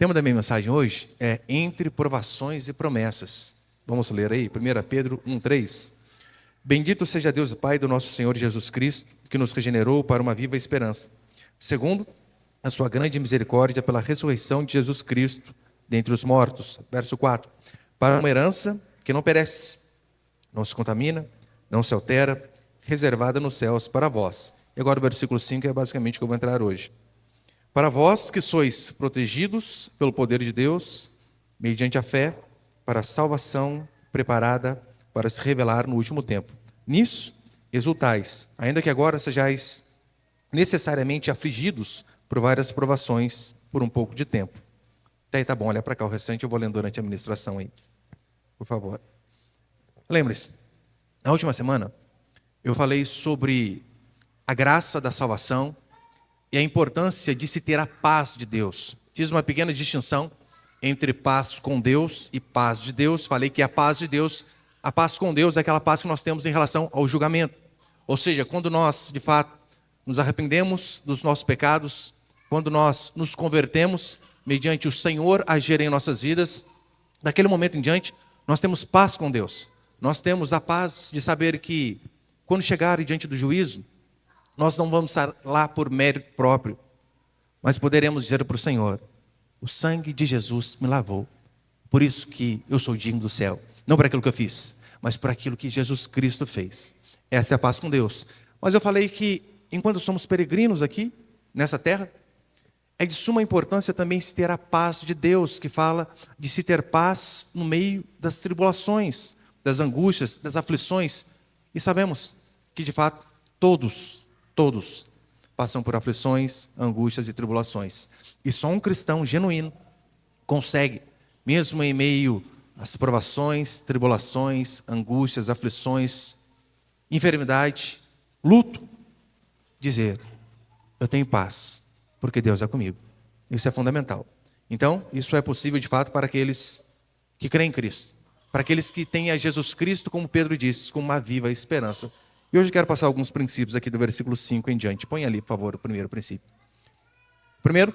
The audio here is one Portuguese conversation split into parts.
tema da minha mensagem hoje é entre provações e promessas. Vamos ler aí, 1 Pedro 1,3. Bendito seja Deus e Pai do nosso Senhor Jesus Cristo, que nos regenerou para uma viva esperança, segundo a sua grande misericórdia pela ressurreição de Jesus Cristo dentre os mortos. Verso 4. Para uma herança que não perece, não se contamina, não se altera, reservada nos céus para vós. E agora o versículo 5 é basicamente o que eu vou entrar hoje. Para vós que sois protegidos pelo poder de Deus, mediante a fé, para a salvação preparada para se revelar no último tempo. Nisso exultais, ainda que agora sejais necessariamente afligidos por várias provações por um pouco de tempo. Até aí tá bom, olha para cá o restante, eu vou lendo durante a ministração aí. Por favor. Lembre-se, na última semana eu falei sobre a graça da salvação e a importância de se ter a paz de Deus. Fiz uma pequena distinção entre paz com Deus e paz de Deus. Falei que a paz de Deus, a paz com Deus é aquela paz que nós temos em relação ao julgamento. Ou seja, quando nós, de fato, nos arrependemos dos nossos pecados, quando nós nos convertemos mediante o Senhor agir em nossas vidas, daquele momento em diante, nós temos paz com Deus. Nós temos a paz de saber que, quando chegar diante do juízo, nós não vamos estar lá por mérito próprio, mas poderemos dizer para o Senhor: o sangue de Jesus me lavou, por isso que eu sou digno do céu. Não por aquilo que eu fiz, mas por aquilo que Jesus Cristo fez. Essa é a paz com Deus. Mas eu falei que, enquanto somos peregrinos aqui, nessa terra, é de suma importância também se ter a paz de Deus, que fala de se ter paz no meio das tribulações, das angústias, das aflições. E sabemos que, de fato, todos passam por aflições, angústias e tribulações. E só um cristão genuíno consegue, mesmo em meio às provações, tribulações, angústias, aflições, enfermidade, luto, dizer: eu tenho paz, porque Deus é comigo. Isso é fundamental. Então, isso é possível de fato para aqueles que creem em Cristo, para aqueles que têm a Jesus Cristo, como Pedro disse, como uma viva esperança. E hoje eu quero passar alguns princípios aqui do versículo 5 em diante. Põe ali, por favor, o primeiro princípio. Primeiro,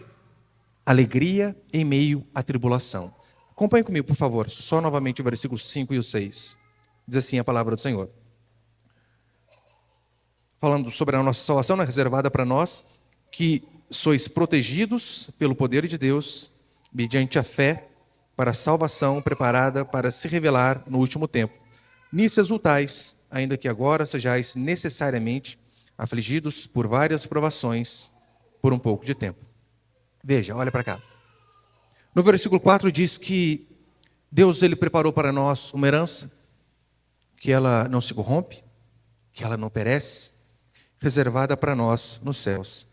alegria em meio à tribulação. Acompanhe comigo, por favor, só novamente o versículo 5 e o 6. Diz assim a palavra do Senhor. Falando sobre a nossa salvação, reservada para nós, que sois protegidos pelo poder de Deus, mediante a fé, para a salvação preparada para se revelar no último tempo. Nisso exultais, ainda que agora sejais necessariamente afligidos por várias provações por um pouco de tempo. Veja, olha para cá. No versículo 4 diz que Deus ele preparou para nós uma herança, que ela não se corrompe, que ela não perece, reservada para nós nos céus.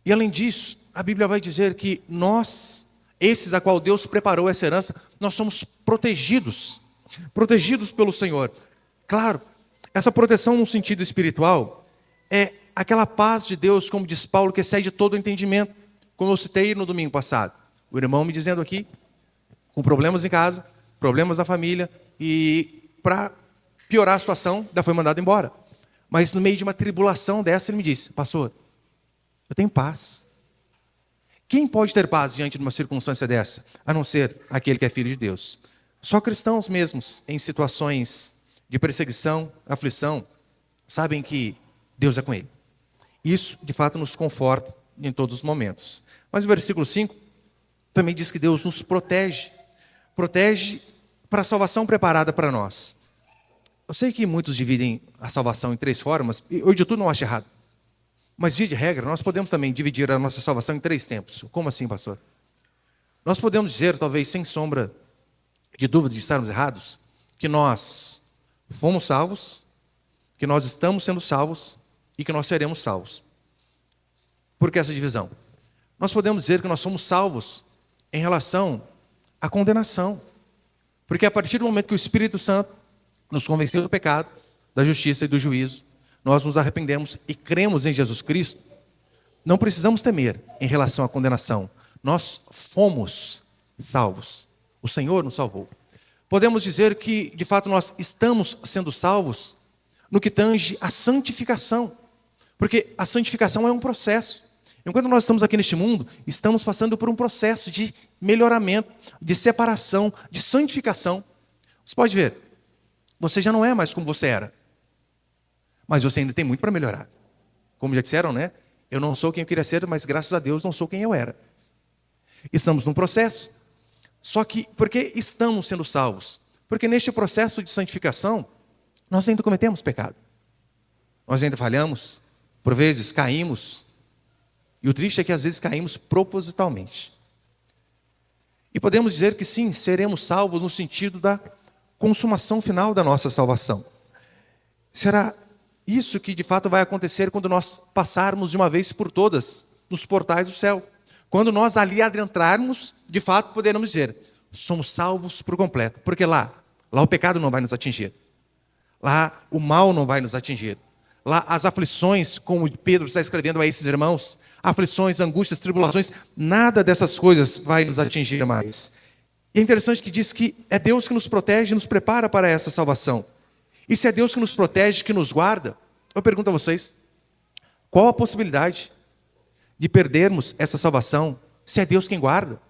E além disso, a Bíblia vai dizer que nós, esses a qual Deus preparou essa herança, nós somos protegidos pelo Senhor. Claro, essa proteção no sentido espiritual é aquela paz de Deus, como diz Paulo, que excede todo o entendimento, como eu citei no domingo passado. O irmão me dizendo aqui, com problemas em casa, problemas na família, e para piorar a situação, já foi mandado embora. Mas no meio de uma tribulação dessa, ele me disse: pastor, eu tenho paz. Quem pode ter paz diante de uma circunstância dessa, a não ser aquele que é filho de Deus? Só cristãos mesmos, em situações de perseguição, aflição, sabem que Deus é com ele. Isso, de fato, nos conforta em todos os momentos. Mas o versículo 5 também diz que Deus nos protege para a salvação preparada para nós. Eu sei que muitos dividem a salvação em 3 formas, e eu de tudo não acho errado. Mas, via de regra, nós podemos também dividir a nossa salvação em 3 tempos. Como assim, pastor? Nós podemos dizer, talvez sem sombra de dúvida de estarmos errados, que nós fomos salvos, que nós estamos sendo salvos e que nós seremos salvos. Por que essa divisão? Nós podemos dizer que nós somos salvos em relação à condenação. Porque a partir do momento que o Espírito Santo nos convenceu do pecado, da justiça e do juízo, nós nos arrependemos e cremos em Jesus Cristo, não precisamos temer em relação à condenação. Nós fomos salvos. O Senhor nos salvou. Podemos dizer que, de fato, nós estamos sendo salvos no que tange à santificação. Porque a santificação é um processo. Enquanto nós estamos aqui neste mundo, estamos passando por um processo de melhoramento, de separação, de santificação. Você pode ver, você já não é mais como você era, mas você ainda tem muito para melhorar. Como já disseram, né? Eu não sou quem eu queria ser, mas graças a Deus não sou quem eu era. Estamos num processo. Só que, por que estamos sendo salvos? Porque neste processo de santificação, nós ainda cometemos pecado. Nós ainda falhamos, por vezes caímos. E o triste é que às vezes caímos propositalmente. E podemos dizer que sim, seremos salvos no sentido da consumação final da nossa salvação. Será isso que de fato vai acontecer quando nós passarmos de uma vez por todas nos portais do céu. Quando nós ali adentrarmos, de fato poderemos dizer, somos salvos por completo. Porque lá o pecado não vai nos atingir. Lá o mal não vai nos atingir. Lá as aflições, como Pedro está escrevendo a esses irmãos, aflições, angústias, tribulações, nada dessas coisas vai nos atingir mais. E é interessante que diz que é Deus que nos protege e nos prepara para essa salvação. E se é Deus que nos protege, que nos guarda, eu pergunto a vocês, qual a possibilidade de perdermos essa salvação se é Deus quem guarda?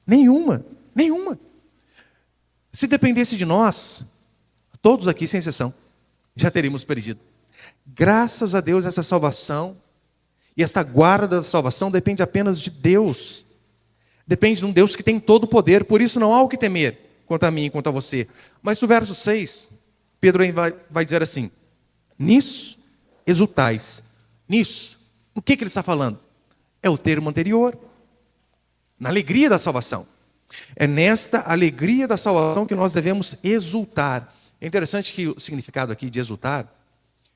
Nenhuma. Se dependesse de nós, todos aqui sem exceção, já teríamos perdido. Graças a Deus essa salvação e esta guarda da salvação depende apenas de Deus. Depende de um Deus que tem todo o poder, por isso não há o que temer quanto a mim e quanto a você. Mas no verso 6, Pedro vai dizer assim, nisso exultais. Nisso, o que ele está falando? É o termo anterior, na alegria da salvação. É nesta alegria da salvação que nós devemos exultar. É interessante que o significado aqui de exultar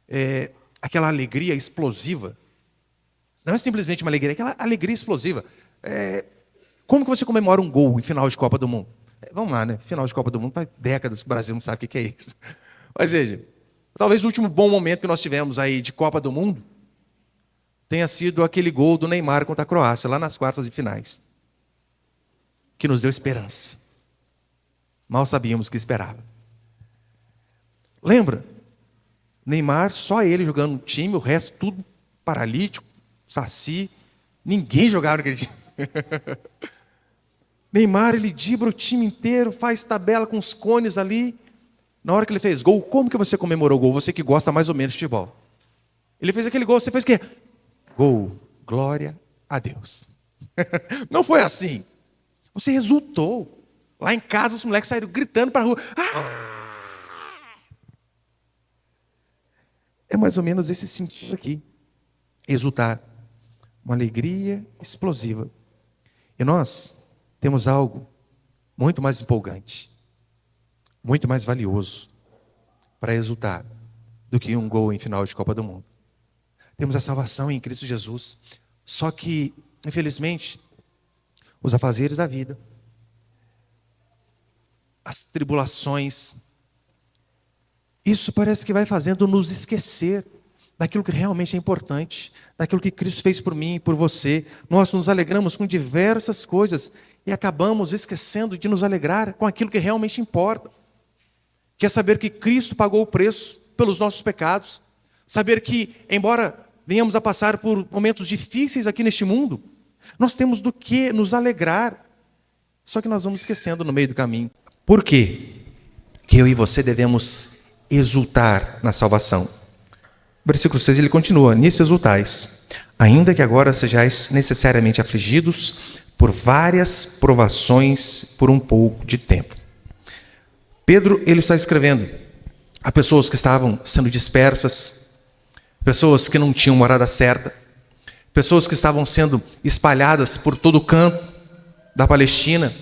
é aquela alegria explosiva. Não é simplesmente uma alegria, é aquela alegria explosiva. Como que você comemora um gol em final de Copa do Mundo? Vamos lá, né? Final de Copa do Mundo, faz décadas que o Brasil não sabe o que é isso. Mas veja, talvez o último bom momento que nós tivemos aí de Copa do Mundo tenha sido aquele gol do Neymar contra a Croácia, lá nas quartas de finais, que nos deu esperança. Mal sabíamos o que esperava. Lembra? Neymar, só ele jogando no time, o resto tudo paralítico, saci, ninguém jogava naquele time. Neymar, ele dibra o time inteiro, faz tabela com os cones ali. Na hora que ele fez gol, como que você comemorou o gol? Você que gosta mais ou menos de futebol. Ele fez aquele gol, você fez o quê? Gol, glória a Deus. Não foi assim. Você exultou. Lá em casa os moleques saíram gritando para a rua. É mais ou menos esse sentido aqui. Exultar. Uma alegria explosiva. E nós temos algo muito mais empolgante, muito mais valioso para exultar do que um gol em final de Copa do Mundo. Temos a salvação em Cristo Jesus. Só que, infelizmente, os afazeres da vida, as tribulações, isso parece que vai fazendo nos esquecer daquilo que realmente é importante, daquilo que Cristo fez por mim e por você. Nós nos alegramos com diversas coisas e acabamos esquecendo de nos alegrar com aquilo que realmente importa. Que é saber que Cristo pagou o preço pelos nossos pecados. Saber que, embora venhamos a passar por momentos difíceis aqui neste mundo, nós temos do que nos alegrar. Só que nós vamos esquecendo no meio do caminho. Por quê? Que eu e você devemos exultar na salvação. Versículo 6, ele continua, nisso exultais, ainda que agora sejais necessariamente afligidos por várias provações por um pouco de tempo. Pedro, ele está escrevendo a pessoas que estavam sendo dispersas, pessoas que não tinham morada certa, pessoas que estavam sendo espalhadas por todo o canto da Palestina,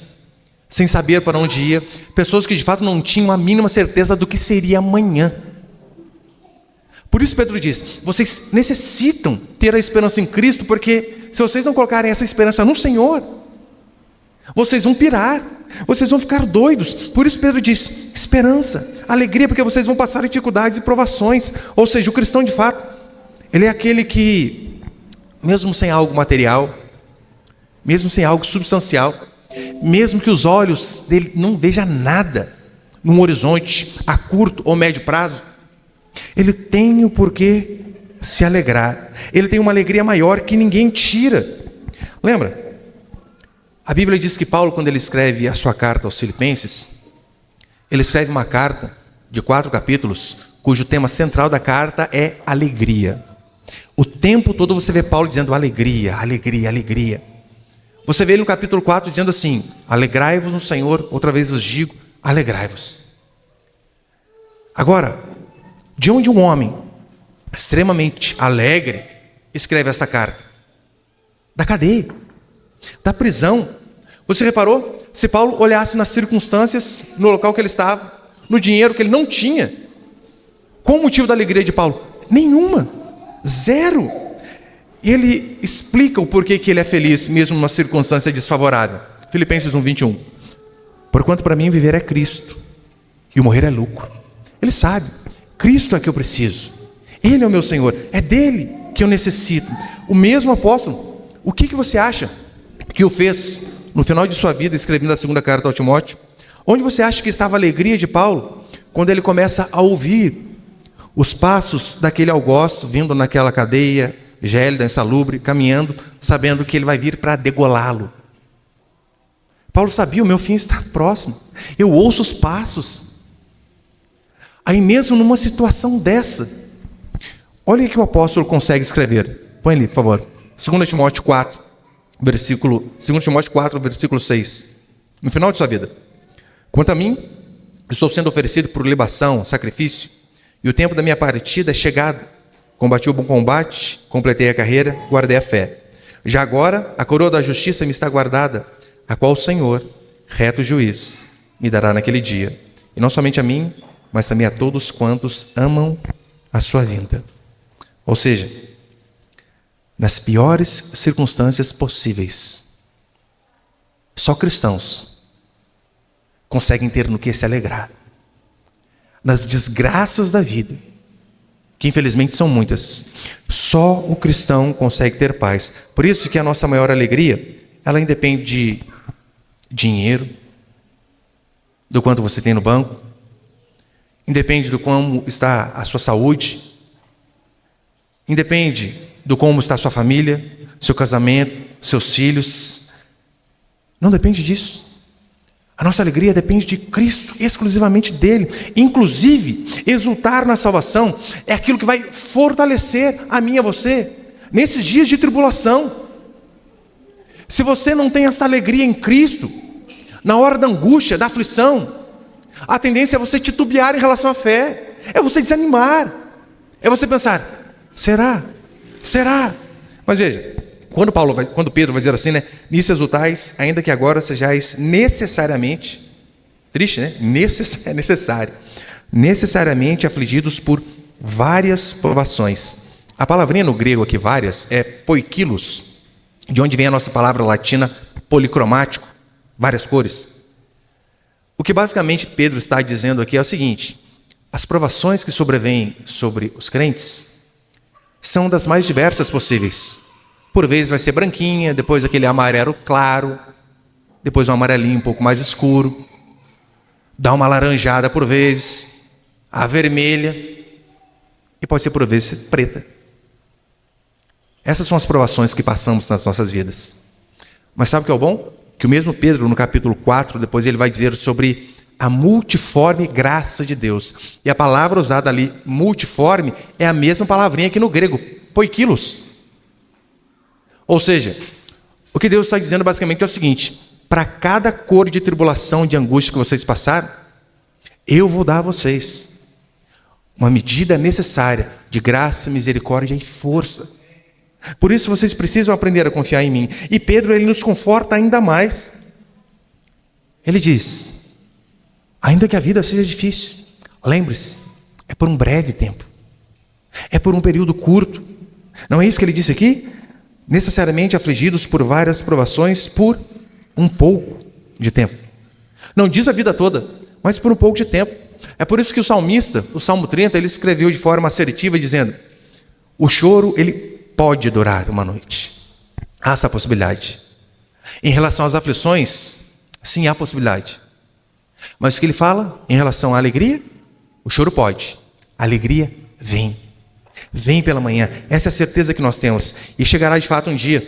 sem saber para onde ia, pessoas que de fato não tinham a mínima certeza do que seria amanhã. Por isso Pedro diz, vocês necessitam ter a esperança em Cristo, porque se vocês não colocarem essa esperança no Senhor, vocês vão pirar, vocês vão ficar doidos. Por isso Pedro diz, esperança, alegria, porque vocês vão passar dificuldades e provações. Ou seja, o cristão de fato, ele é aquele que, mesmo sem algo material, mesmo sem algo substancial, mesmo que os olhos dele não vejam nada num horizonte a curto ou médio prazo, ele tem o porquê se alegrar. Ele tem uma alegria maior que ninguém tira. Lembra? A Bíblia diz que Paulo, quando ele escreve a sua carta aos Filipenses, ele escreve uma carta de 4 capítulos, cujo tema central da carta é alegria. O tempo todo você vê Paulo dizendo alegria, alegria, alegria. Você vê ele no capítulo 4 dizendo assim: alegrai-vos no Senhor, outra vez vos digo, alegrai-vos. Agora, de onde um homem extremamente alegre escreve essa carta? Da cadeia, da prisão. Você reparou? Se Paulo olhasse nas circunstâncias, no local que ele estava, no dinheiro que ele não tinha, qual o motivo da alegria de Paulo? Nenhuma, zero. Ele explica o porquê que ele é feliz, mesmo numa circunstância desfavorável. Filipenses 1:21. Porquanto para mim viver é Cristo, e o morrer é lucro. Ele sabe, Cristo é que eu preciso, Ele é o meu Senhor, é dele que eu necessito. O mesmo apóstolo, o que você acha que o fez no final de sua vida, escrevendo a segunda carta ao Timóteo? Onde você acha que estava a alegria de Paulo, quando ele começa a ouvir os passos daquele algoz vindo naquela cadeia gélida, insalubre, caminhando, sabendo que ele vai vir para degolá-lo? Paulo sabia, o meu fim está próximo, eu ouço os passos. Aí mesmo numa situação dessa, olha o que o apóstolo consegue escrever. Põe ali, por favor. 2 Timóteo 4, versículo 6. No final de sua vida. Quanto a mim, estou sendo oferecido por libação, sacrifício, e o tempo da minha partida é chegado. Combati o bom combate, completei a carreira, guardei a fé. Já agora, a coroa da justiça me está guardada, a qual o Senhor, reto juiz, me dará naquele dia. E não somente a mim, mas também a todos quantos amam a sua vinda. Ou seja, nas piores circunstâncias possíveis, só cristãos conseguem ter no que se alegrar. Nas desgraças da vida, que infelizmente são muitas, só o cristão consegue ter paz. Por isso que a nossa maior alegria, ela independe de dinheiro, do quanto você tem no banco, independe do como está a sua saúde, independe do como está a sua família, seu casamento, seus filhos. Não depende disso. A nossa alegria depende de Cristo, exclusivamente dele. Inclusive, exultar na salvação é aquilo que vai fortalecer a mim e a você nesses dias de tribulação. Se você não tem essa alegria em Cristo, na hora da angústia, da aflição, a tendência é você titubear em relação à fé, é você desanimar, é você pensar: será? Será? Mas veja, quando Pedro vai dizer assim, né? Nisso exultais, ainda que agora sejais necessariamente, triste, né? Necessariamente afligidos por várias provações. A palavrinha no grego aqui, várias, é poikilos, de onde vem a nossa palavra latina policromático, várias cores. O que basicamente Pedro está dizendo aqui é o seguinte: as provações que sobrevêm sobre os crentes são das mais diversas possíveis. Por vezes vai ser branquinha, depois aquele amarelo claro, depois um amarelinho um pouco mais escuro, dá uma laranjada por vezes, a vermelha, e pode ser por vezes preta. Essas são as provações que passamos nas nossas vidas. Mas sabe o que é o bom? Que o mesmo Pedro, no capítulo 4, depois ele vai dizer sobre a multiforme graça de Deus. E a palavra usada ali, multiforme, é a mesma palavrinha aqui no grego, poikilos. Ou seja, o que Deus está dizendo basicamente é o seguinte: para cada cor de tribulação, de angústia que vocês passaram, eu vou dar a vocês uma medida necessária de graça, misericórdia e força. Por isso vocês precisam aprender a confiar em mim. E Pedro, ele nos conforta ainda mais. Ele diz: ainda que a vida seja difícil, lembre-se, é por um breve tempo, é por um período curto. Não é isso que ele disse aqui? Necessariamente afligidos por várias provações por um pouco de tempo. Não diz a vida toda, mas por um pouco de tempo. É por isso que o salmista, o Salmo 30, ele escreveu de forma assertiva dizendo: o choro, ele pode durar uma noite. Há essa possibilidade. Em relação às aflições, sim, há possibilidade. Mas o que ele fala em relação à alegria? O choro pode, a alegria vem. vem pela manhã. Essa é a certeza que nós temos. E chegará de fato um dia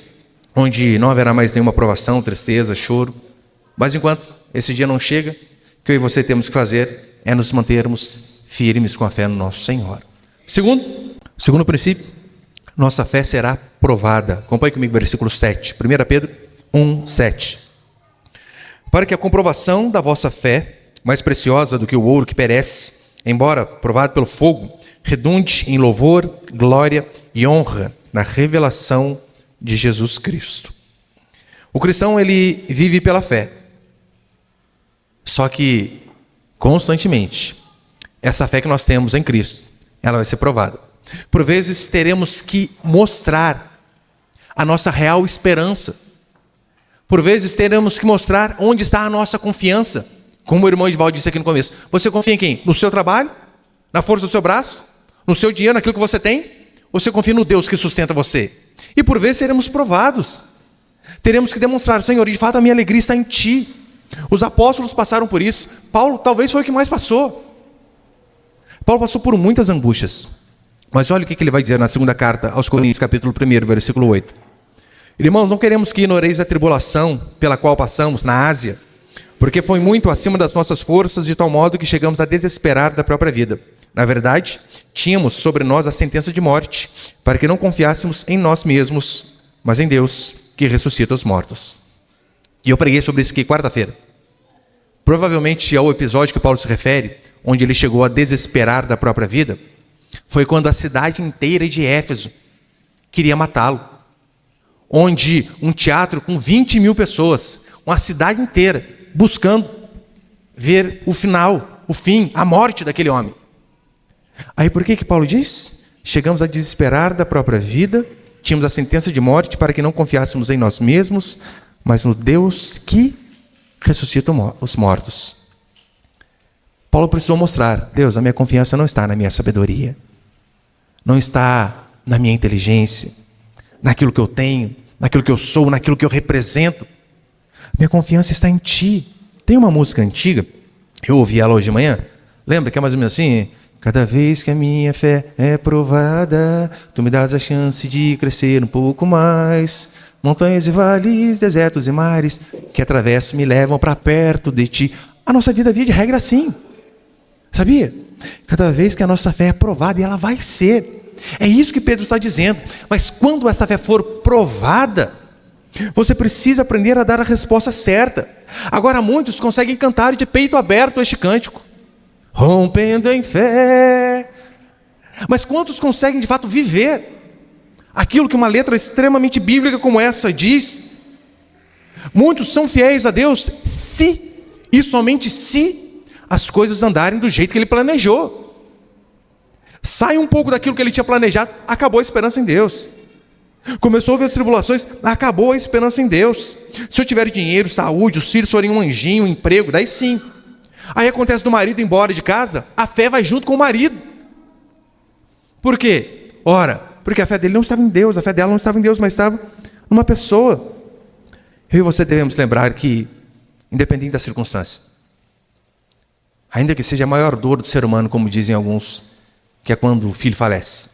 onde não haverá mais nenhuma provação, tristeza, choro. Mas enquanto esse dia não chega, o que eu e você temos que fazer é nos mantermos firmes com a fé no nosso Senhor. Segundo princípio, nossa fé será provada. Acompanhe comigo o versículo 7. 1 Pedro 1, 7. Para que a comprovação da vossa fé, mais preciosa do que o ouro que perece, embora provado pelo fogo, redunde em louvor, glória e honra na revelação de Jesus Cristo. O cristão, ele vive pela fé. Só que, constantemente, essa fé que nós temos em Cristo, ela vai ser provada. Por vezes, teremos que mostrar a nossa real esperança. Por vezes, teremos que mostrar onde está a nossa confiança. Como o irmão Edvaldo disse aqui no começo. Você confia em quem? No seu trabalho? Na força do seu braço? No seu dinheiro? Naquilo que você tem? Ou você confia no Deus que sustenta você? E por vezes seremos provados. Teremos que demonstrar, Senhor, de fato a minha alegria está em Ti. Os apóstolos passaram por isso. Paulo talvez foi o que mais passou. Paulo passou por muitas angústias. Mas olha o que ele vai dizer na segunda carta aos Coríntios, capítulo 1, versículo 8. Irmãos, não queremos que ignoreis a tribulação pela qual passamos na Ásia, porque foi muito acima das nossas forças, de tal modo que chegamos a desesperar da própria vida. Na verdade, tínhamos sobre nós a sentença de morte, para que não confiássemos em nós mesmos, mas em Deus, que ressuscita os mortos. E eu preguei sobre isso aqui quarta-feira. Provavelmente ao episódio que Paulo se refere, onde ele chegou a desesperar da própria vida, foi quando a cidade inteira de Éfeso queria matá-lo. Onde um teatro com 20 mil pessoas, uma cidade inteira, buscando ver o final, o fim, a morte daquele homem. Aí por que Paulo diz? Chegamos a desesperar da própria vida, tínhamos a sentença de morte para que não confiássemos em nós mesmos, mas no Deus que ressuscita os mortos. Paulo precisou mostrar, Deus, a minha confiança não está na minha sabedoria, não está na minha inteligência, naquilo que eu tenho, naquilo que eu sou, naquilo que eu represento. Minha confiança está em Ti. Tem uma música antiga, eu ouvi ela hoje de manhã, lembra que é mais ou menos assim? Cada vez que a minha fé é provada, Tu me dás a chance de crescer um pouco mais. Montanhas e vales, desertos e mares, que atravesso me levam para perto de Ti. A nossa vida via de regra assim. Sabia? Cada vez que a nossa fé é provada, e ela vai ser. É isso que Pedro está dizendo. Mas quando essa fé for provada, você precisa aprender a dar a resposta certa. Agora muitos conseguem cantar de peito aberto este cântico, rompendo em fé. Mas quantos conseguem de fato viver aquilo que uma letra extremamente bíblica como essa diz? Muitos são fiéis a Deus se, e somente se, as coisas andarem do jeito que Ele planejou. Sai um pouco daquilo que ele tinha planejado, acabou a esperança em Deus. Começou a ver as tribulações, acabou a esperança em Deus. Se eu tiver dinheiro, saúde, os filhos forem um anjinho, um emprego, daí sim. Aí acontece do marido ir embora de casa, a fé vai junto com o marido. Por quê? Ora, porque a fé dele não estava em Deus, a fé dela não estava em Deus, mas estava numa pessoa. Eu e você devemos lembrar que, independente da circunstância, ainda que seja a maior dor do ser humano, como dizem alguns, que é quando o filho falece,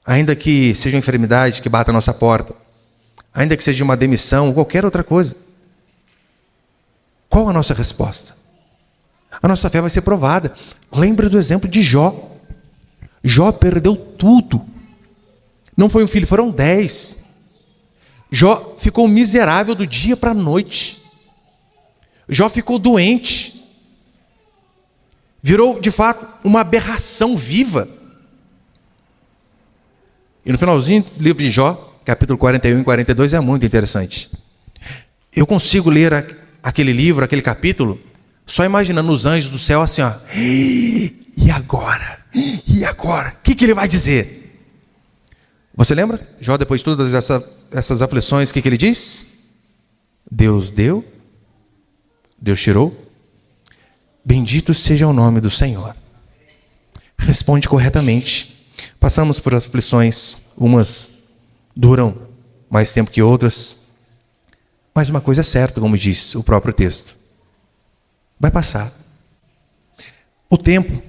ainda que seja uma enfermidade que bata a nossa porta, ainda que seja uma demissão ou qualquer outra coisa, qual a nossa resposta? A nossa fé vai ser provada. Lembra do exemplo de Jó. Jó perdeu tudo. Não foi um filho, foram 10. Jó ficou miserável do dia para a noite. Jó ficou doente. Virou, de fato, uma aberração viva. E no finalzinho do livro de Jó, capítulo 41 e 42, é muito interessante. Eu consigo ler aquele livro, aquele capítulo, só imaginando os anjos do céu assim, ó. E agora? E agora? O que ele vai dizer? Você lembra? Jó, depois de todas essas aflições, o que ele diz? Deus deu, Deus tirou. Bendito seja o nome do Senhor. Responde corretamente. Passamos por aflições, umas duram mais tempo que outras, mas uma coisa é certa, como diz o próprio texto: vai passar. O tempo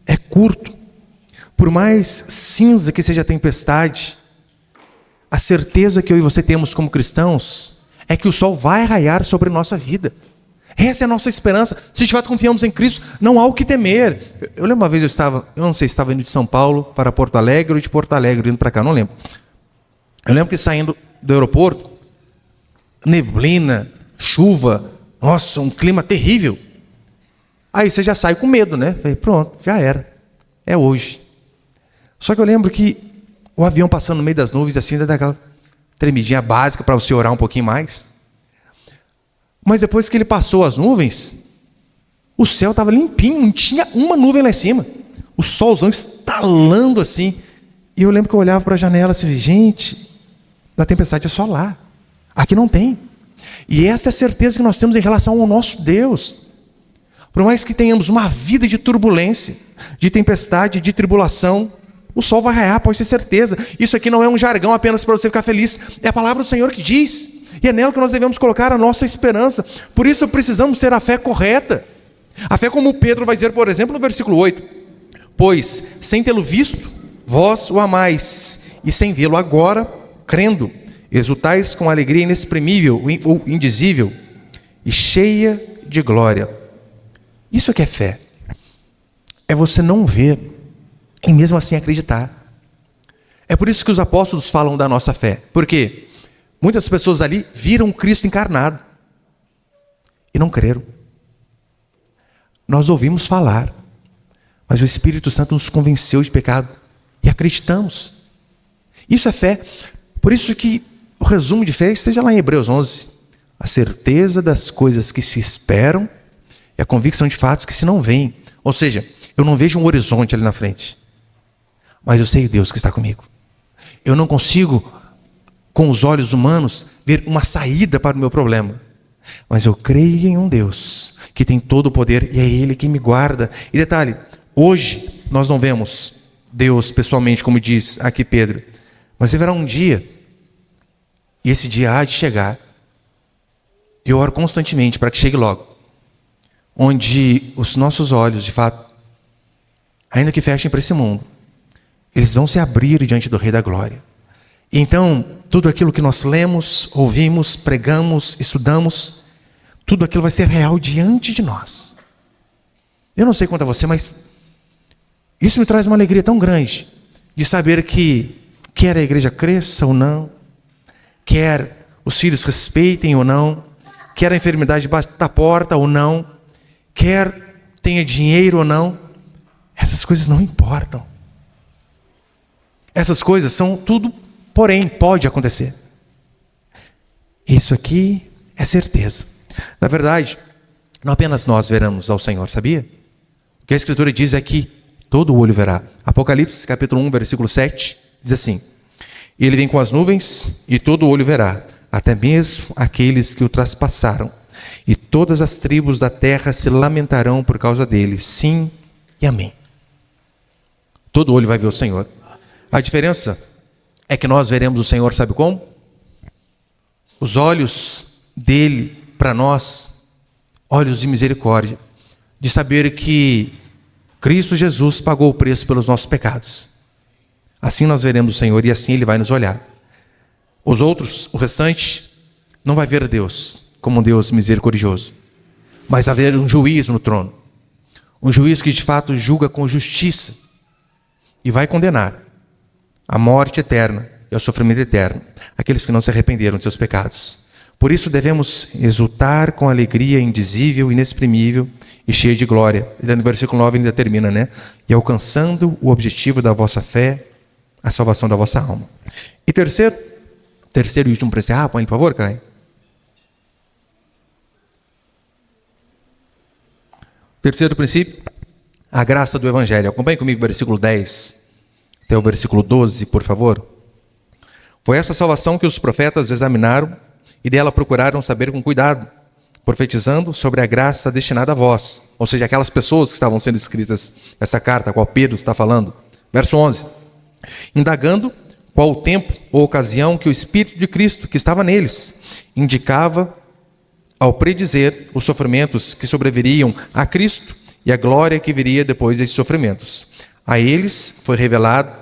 é curto. Por mais cinza que seja a tempestade, a certeza que eu e você temos como cristãos é que o sol vai raiar sobre a nossa vida. Essa é a nossa esperança. Se de fato confiamos em Cristo, não há o que temer. Eu lembro uma vez eu não sei se estava indo de São Paulo para Porto Alegre ou de Porto Alegre indo para cá, não lembro. Eu lembro que saindo do aeroporto, neblina, chuva, nossa, um clima terrível. Aí você já sai com medo, né? Falei, pronto, já era. É hoje. Só que eu lembro que o avião passando no meio das nuvens, assim, dá aquela tremidinha básica para você orar um pouquinho mais. Mas depois que ele passou as nuvens, o céu estava limpinho, não tinha uma nuvem lá em cima. O solzão estalando assim. E eu lembro que eu olhava para a janela e assim, gente, a tempestade é só lá. Aqui não tem. E essa é a certeza que nós temos em relação ao nosso Deus. Por mais que tenhamos uma vida de turbulência, de tempestade, de tribulação, o sol vai raiar, pode ter certeza. Isso aqui não é um jargão apenas para você ficar feliz. É a palavra do Senhor que diz. E é nela que nós devemos colocar a nossa esperança. Por isso precisamos ter a fé correta. A fé como Pedro vai dizer, por exemplo, no versículo 8. Pois, sem tê-lo visto, vós o amais. E sem vê-lo agora, crendo, exultais com alegria inexprimível ou indizível e cheia de glória. Isso é que é fé. É você não ver e mesmo assim acreditar. É por isso que os apóstolos falam da nossa fé. Por quê? Muitas pessoas ali viram Cristo encarnado e não creram. Nós ouvimos falar, mas o Espírito Santo nos convenceu de pecado e acreditamos. Isso é fé. Por isso que o resumo de fé esteja lá em Hebreus 11. A certeza das coisas que se esperam e a convicção de fatos que se não veem. Ou seja, eu não vejo um horizonte ali na frente, mas eu sei o Deus que está comigo. Eu não consigo, com os olhos humanos, ver uma saída para o meu problema. Mas eu creio em um Deus que tem todo o poder e é Ele que me guarda. E detalhe, hoje nós não vemos Deus pessoalmente, como diz aqui Pedro. Mas haverá um dia, e esse dia há de chegar. Eu oro constantemente para que chegue logo. Onde os nossos olhos, de fato, ainda que fechem para esse mundo, eles vão se abrir diante do Rei da Glória. Então, tudo aquilo que nós lemos, ouvimos, pregamos, estudamos, tudo aquilo vai ser real diante de nós. Eu não sei quanto a você, mas isso me traz uma alegria tão grande de saber que quer a igreja cresça ou não, quer os filhos respeitem ou não, quer a enfermidade bata a porta ou não, quer tenha dinheiro ou não, essas coisas não importam. Essas coisas são tudo, porém, pode acontecer. Isso aqui é certeza. Na verdade, não apenas nós veremos ao Senhor, sabia? O que a Escritura diz é que todo olho verá. Apocalipse, capítulo 1, versículo 7, diz assim: Ele vem com as nuvens e todo olho verá, até mesmo aqueles que o traspassaram. E todas as tribos da terra se lamentarão por causa dele. Sim e amém. Todo olho vai ver o Senhor. A diferença é que nós veremos o Senhor, sabe como? Os olhos dele para nós, olhos de misericórdia, de saber que Cristo Jesus pagou o preço pelos nossos pecados. Assim nós veremos o Senhor e assim Ele vai nos olhar. Os outros, o restante, não vai ver Deus como um Deus misericordioso, mas vai haver um juiz no trono. Um juiz que de fato julga com justiça e vai condenar a morte eterna e ao sofrimento eterno aqueles que não se arrependeram de seus pecados. Por isso devemos exultar com alegria indizível, inexprimível e cheia de glória. E no versículo 9 ainda termina, né? E alcançando o objetivo da vossa fé, a salvação da vossa alma. E terceiro e último princípio. Põe por favor, Caio. Terceiro princípio, a graça do Evangelho. Acompanhe comigo o versículo 10 até o versículo 12, por favor. Foi essa salvação que os profetas examinaram e dela procuraram saber com cuidado, profetizando sobre a graça destinada a vós, ou seja, aquelas pessoas que estavam sendo escritas essa carta, a qual Pedro está falando. Verso 11. Indagando qual o tempo ou ocasião que o Espírito de Cristo que estava neles indicava ao predizer os sofrimentos que sobreviriam a Cristo e a glória que viria depois desses sofrimentos. A eles foi revelado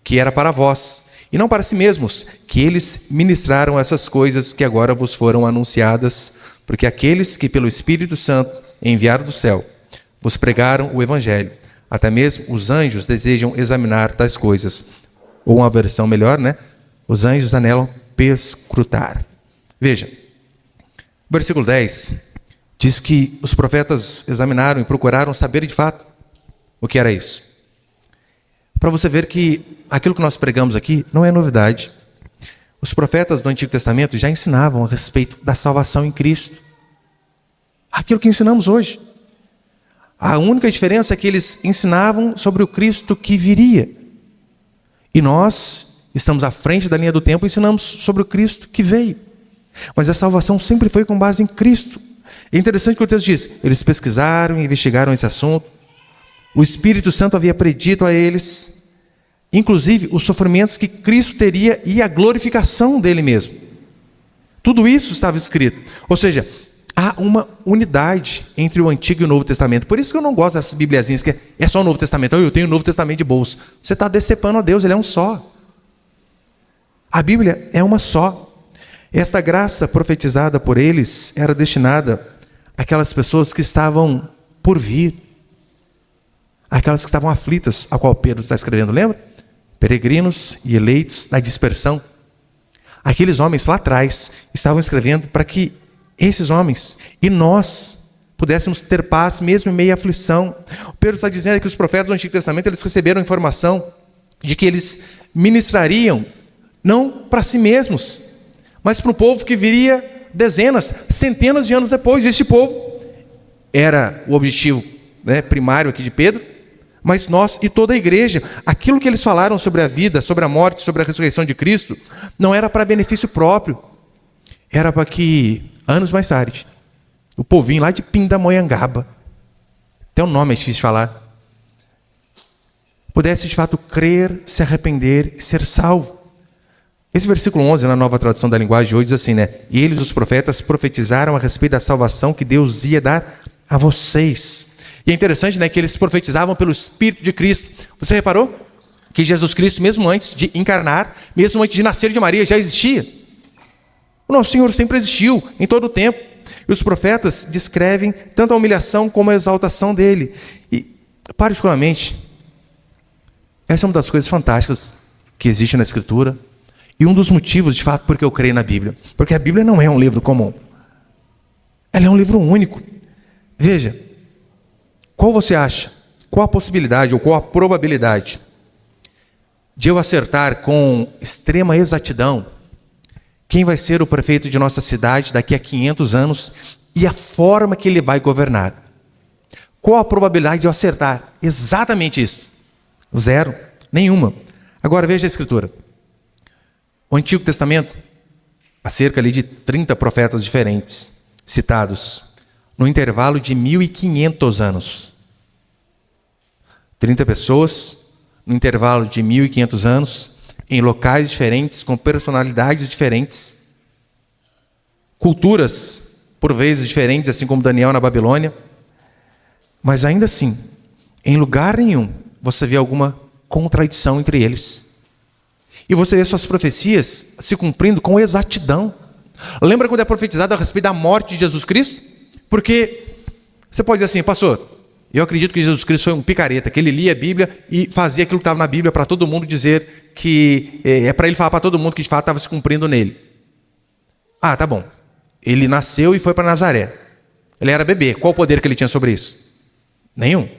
que era para vós, e não para si mesmos, que eles ministraram essas coisas que agora vos foram anunciadas, porque aqueles que pelo Espírito Santo enviaram do céu, vos pregaram o Evangelho. Até mesmo os anjos desejam examinar tais coisas. Ou uma versão melhor, né? Os anjos anelam perscrutar. Veja, o versículo 10 diz que os profetas examinaram e procuraram saber de fato o que era isso. Para você ver que aquilo que nós pregamos aqui não é novidade. Os profetas do Antigo Testamento já ensinavam a respeito da salvação em Cristo. Aquilo que ensinamos hoje. A única diferença é que eles ensinavam sobre o Cristo que viria. E nós estamos à frente da linha do tempo e ensinamos sobre o Cristo que veio. Mas a salvação sempre foi com base em Cristo. É interessante que o texto diz, eles pesquisaram e investigaram esse assunto. O Espírito Santo havia predito a eles, inclusive, os sofrimentos que Cristo teria e a glorificação dele mesmo. Tudo isso estava escrito. Ou seja, há uma unidade entre o Antigo e o Novo Testamento. Por isso que eu não gosto dessas bibliazinhas que é só o Novo Testamento. Eu tenho o Novo Testamento de bolso. Você está decepando a Deus, ele é um só. A Bíblia é uma só. Esta graça profetizada por eles era destinada àquelas pessoas que estavam por vir. Aquelas que estavam aflitas, a qual Pedro está escrevendo, lembra? Peregrinos e eleitos da dispersão. Aqueles homens lá atrás estavam escrevendo para que esses homens e nós pudéssemos ter paz mesmo em meio à aflição. O Pedro está dizendo que os profetas do Antigo Testamento eles receberam informação de que eles ministrariam não para si mesmos, mas para um povo que viria dezenas, centenas de anos depois. Este povo era o objetivo, primário aqui de Pedro, mas nós e toda a igreja, aquilo que eles falaram sobre a vida, sobre a morte, sobre a ressurreição de Cristo, não era para benefício próprio, era para que anos mais tarde, o povinho lá de Pindamonhangaba, até o nome é difícil de falar, pudesse de fato crer, se arrepender e ser salvo. Esse versículo 11, na Nova Tradução da Linguagem de hoje, diz assim, E eles, os profetas, profetizaram a respeito da salvação que Deus ia dar a vocês. E é interessante, que eles profetizavam pelo Espírito de Cristo. Você reparou? Que Jesus Cristo, mesmo antes de encarnar, mesmo antes de nascer de Maria, já existia. O nosso Senhor sempre existiu, em todo o tempo. E os profetas descrevem tanto a humilhação como a exaltação dele. E, particularmente, essa é uma das coisas fantásticas que existe na Escritura. E um dos motivos, de fato, porque eu creio na Bíblia. Porque a Bíblia não é um livro comum. Ela é um livro único. Veja, qual você acha? Qual a possibilidade ou qual a probabilidade de eu acertar com extrema exatidão quem vai ser o prefeito de nossa cidade daqui a 500 anos e a forma que ele vai governar? Qual a probabilidade de eu acertar exatamente isso? Zero, nenhuma. Agora veja a Escritura. O Antigo Testamento, há cerca ali de 30 profetas diferentes, citados, no intervalo de 1.500 anos. 30 pessoas, no intervalo de 1.500 anos, em locais diferentes, com personalidades diferentes, culturas, por vezes, diferentes, assim como Daniel na Babilônia. Mas ainda assim, em lugar nenhum, você vê alguma contradição entre eles. E você vê suas profecias se cumprindo com exatidão. Lembra quando é profetizado a respeito da morte de Jesus Cristo? Porque você pode dizer assim, pastor, eu acredito que Jesus Cristo foi um picareta, que ele lia a Bíblia e fazia aquilo que estava na Bíblia para todo mundo dizer que é para ele falar para todo mundo que de fato estava se cumprindo nele. Ah, tá bom. Ele nasceu e foi para Nazaré. Ele era bebê. Qual o poder que ele tinha sobre isso? Nenhum.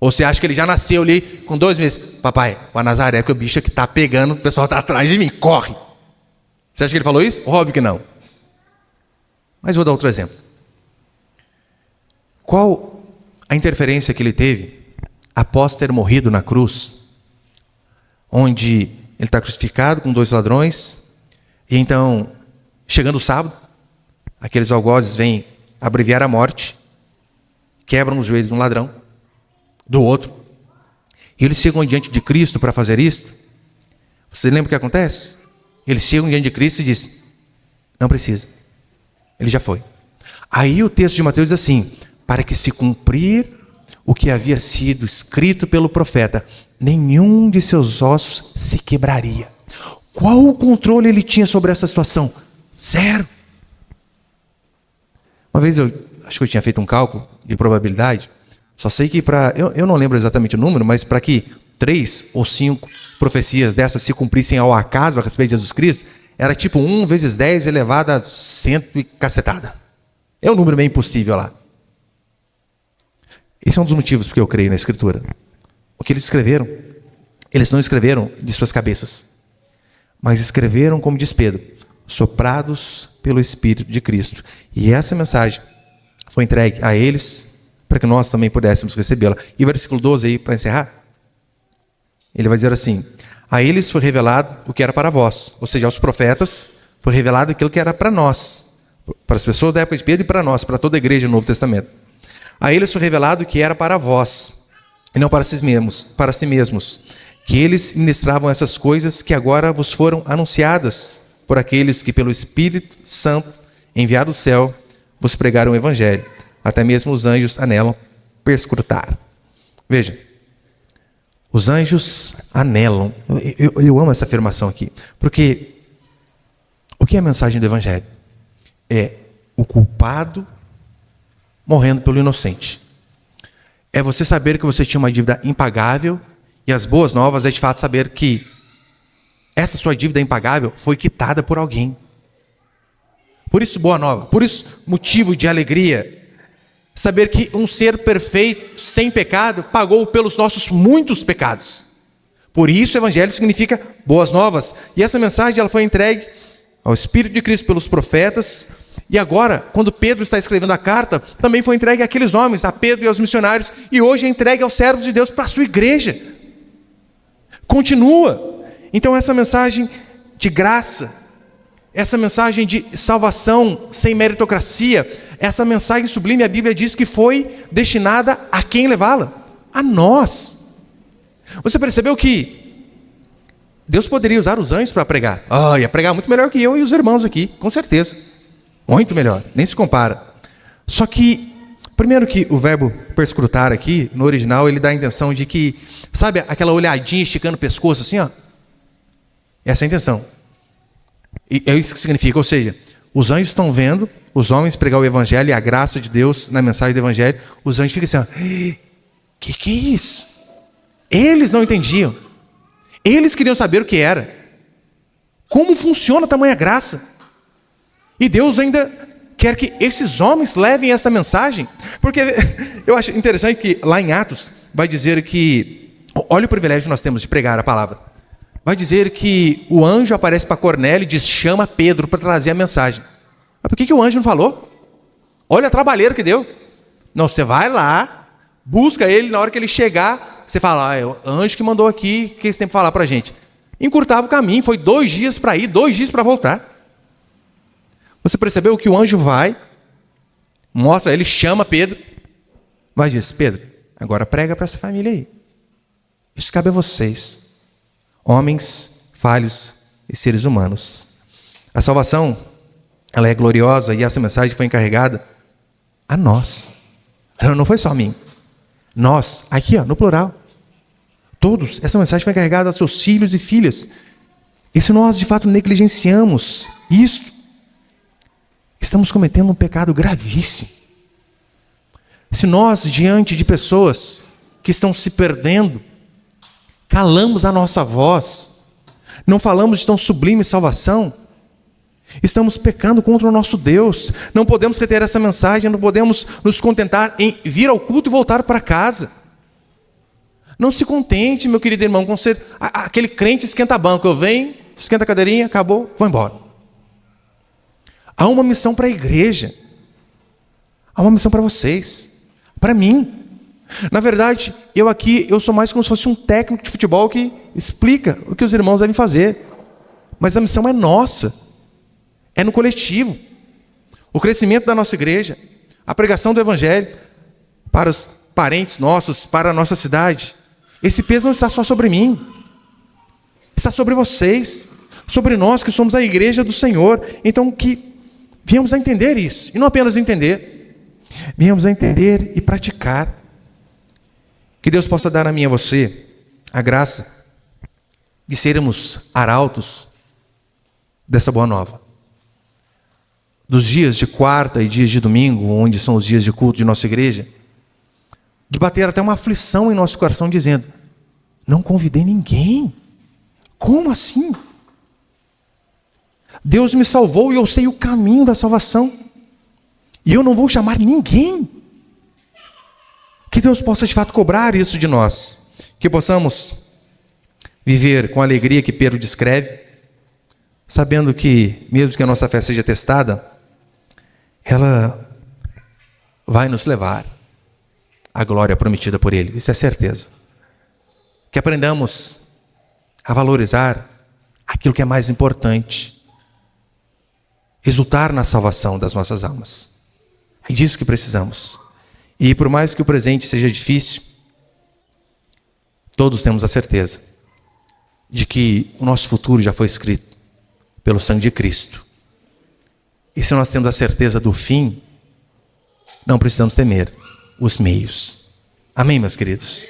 Ou você acha que ele já nasceu ali com 2 meses? Papai, para Nazaré, que o bicho que está pegando, o pessoal está atrás de mim, corre. Você acha que ele falou isso? Óbvio que não. Mas vou dar outro exemplo. Qual a interferência que ele teve após ter morrido na cruz, onde ele está crucificado com 2 ladrões, e então, chegando o sábado, aqueles algozes vêm abreviar a morte, quebram os joelhos de um ladrão, do outro, e eles chegam diante de Cristo para fazer isto. Você lembra o que acontece? Eles chegam diante de Cristo e dizem, não precisa, ele já foi. Aí o texto de Mateus diz assim, para que se cumprir o que havia sido escrito pelo profeta, nenhum de seus ossos se quebraria. Qual o controle ele tinha sobre essa situação? Zero. Uma vez acho que eu tinha feito um cálculo de probabilidade, só sei que eu não lembro exatamente o número, mas para que 3 ou 5 profecias dessas se cumprissem ao acaso a respeito de Jesus Cristo, era tipo 1 vezes 10 elevado a 100 e cacetada. É um número meio impossível lá. Esse é um dos motivos porque eu creio na Escritura. O que eles escreveram, eles não escreveram de suas cabeças, mas escreveram, como diz Pedro, soprados pelo Espírito de Cristo. E essa mensagem foi entregue a eles para que nós também pudéssemos recebê-la. E o versículo 12 aí, para encerrar, ele vai dizer assim: a eles foi revelado o que era para vós, ou seja, aos profetas foi revelado aquilo que era para nós, para as pessoas da época de Pedro e para nós, para toda a igreja do Novo Testamento. A eles foi revelado o que era para vós, e não para si mesmos, que eles ministravam essas coisas que agora vos foram anunciadas por aqueles que pelo Espírito Santo, enviado do céu, vos pregaram o Evangelho. Até mesmo os anjos anelam perscrutar. Veja, os anjos anelam. Eu amo essa afirmação aqui, porque o que é a mensagem do Evangelho? É o culpado morrendo pelo inocente. É você saber que você tinha uma dívida impagável, e as boas novas é de fato saber que essa sua dívida impagável foi quitada por alguém. Por isso, boa nova. Por isso, motivo de alegria. Saber que um ser perfeito, sem pecado, pagou pelos nossos muitos pecados. Por isso, o Evangelho significa boas novas. E essa mensagem ela foi entregue ao Espírito de Cristo pelos profetas. E agora, quando Pedro está escrevendo a carta, também foi entregue àqueles homens, a Pedro e aos missionários. E hoje é entregue aos servos de Deus para a sua igreja. Continua. Então essa mensagem de graça, essa mensagem de salvação sem meritocracia, essa mensagem sublime, a Bíblia diz que foi destinada a quem levá-la? A nós. Você percebeu que Deus poderia usar os anjos para pregar? Ia pregar muito melhor que eu e os irmãos aqui, com certeza. Muito melhor, nem se compara. Só que, primeiro que o verbo perscrutar aqui, no original, ele dá a intenção de que, sabe aquela olhadinha esticando o pescoço assim, ó? Essa é a intenção. E é isso que significa, ou seja, os anjos estão vendo os homens pregar o Evangelho e a graça de Deus na mensagem do Evangelho, os anjos ficam assim, que é isso? Eles não entendiam. Eles queriam saber o que era. Como funciona a tamanha graça? E Deus ainda quer que esses homens levem essa mensagem, porque eu acho interessante que lá em Atos vai dizer que, olha o privilégio que nós temos de pregar a palavra. Vai dizer que o anjo aparece para Cornélio e diz, chama Pedro para trazer a mensagem. Mas por que o anjo não falou? Olha a trabalheira que deu. Não, você vai lá, busca ele, na hora que ele chegar, você fala, é o anjo que mandou aqui, o que esse tempo falar para a gente? Encurtava o caminho, foi 2 dias para ir, 2 dias para voltar. Você percebeu que o anjo vai, mostra, ele chama Pedro, mas diz, Pedro, agora prega para essa família aí. Isso cabe a vocês, homens falhos e seres humanos. A salvação, ela é gloriosa e essa mensagem foi encarregada a nós. Não foi só a mim. Nós, aqui no plural. Todos, essa mensagem foi encarregada a seus filhos e filhas. E se nós de fato negligenciamos isso, estamos cometendo um pecado gravíssimo. Se nós, diante de pessoas que estão se perdendo, calamos a nossa voz, não falamos de tão sublime salvação, estamos pecando contra o nosso Deus. Não podemos reter essa mensagem, não podemos nos contentar em vir ao culto e voltar para casa. Não se contente, meu querido irmão, com ser aquele crente esquenta-banco. Eu venho, esquenta a cadeirinha, acabou, vou embora. Há uma missão para a igreja. Há uma missão para vocês, para mim. Na verdade, eu sou mais como se fosse um técnico de futebol que explica o que os irmãos devem fazer. Mas a missão é nossa. É no coletivo. O crescimento da nossa igreja, a pregação do Evangelho para os parentes nossos, para a nossa cidade. Esse peso não está só sobre mim. Está sobre vocês, sobre nós que somos a igreja do Senhor. Então que viemos a entender isso. E não apenas entender, viemos a entender e praticar. Que Deus possa dar a mim e a você a graça de sermos arautos dessa boa nova. Dos dias de quarta e dias de domingo, onde são os dias de culto de nossa igreja, de bater até uma aflição em nosso coração, dizendo: não convidei ninguém. Como assim? Deus me salvou e eu sei o caminho da salvação, e eu não vou chamar ninguém. Que Deus possa de fato cobrar isso de nós, que possamos viver com a alegria que Pedro descreve, sabendo que, mesmo que a nossa fé seja testada, ela vai nos levar à glória prometida por Ele. Isso é certeza. Que aprendamos a valorizar aquilo que é mais importante, exultar na salvação das nossas almas. É disso que precisamos. E por mais que o presente seja difícil, todos temos a certeza de que o nosso futuro já foi escrito pelo sangue de Cristo. E se nós temos a certeza do fim, não precisamos temer os meios. Amém, meus queridos?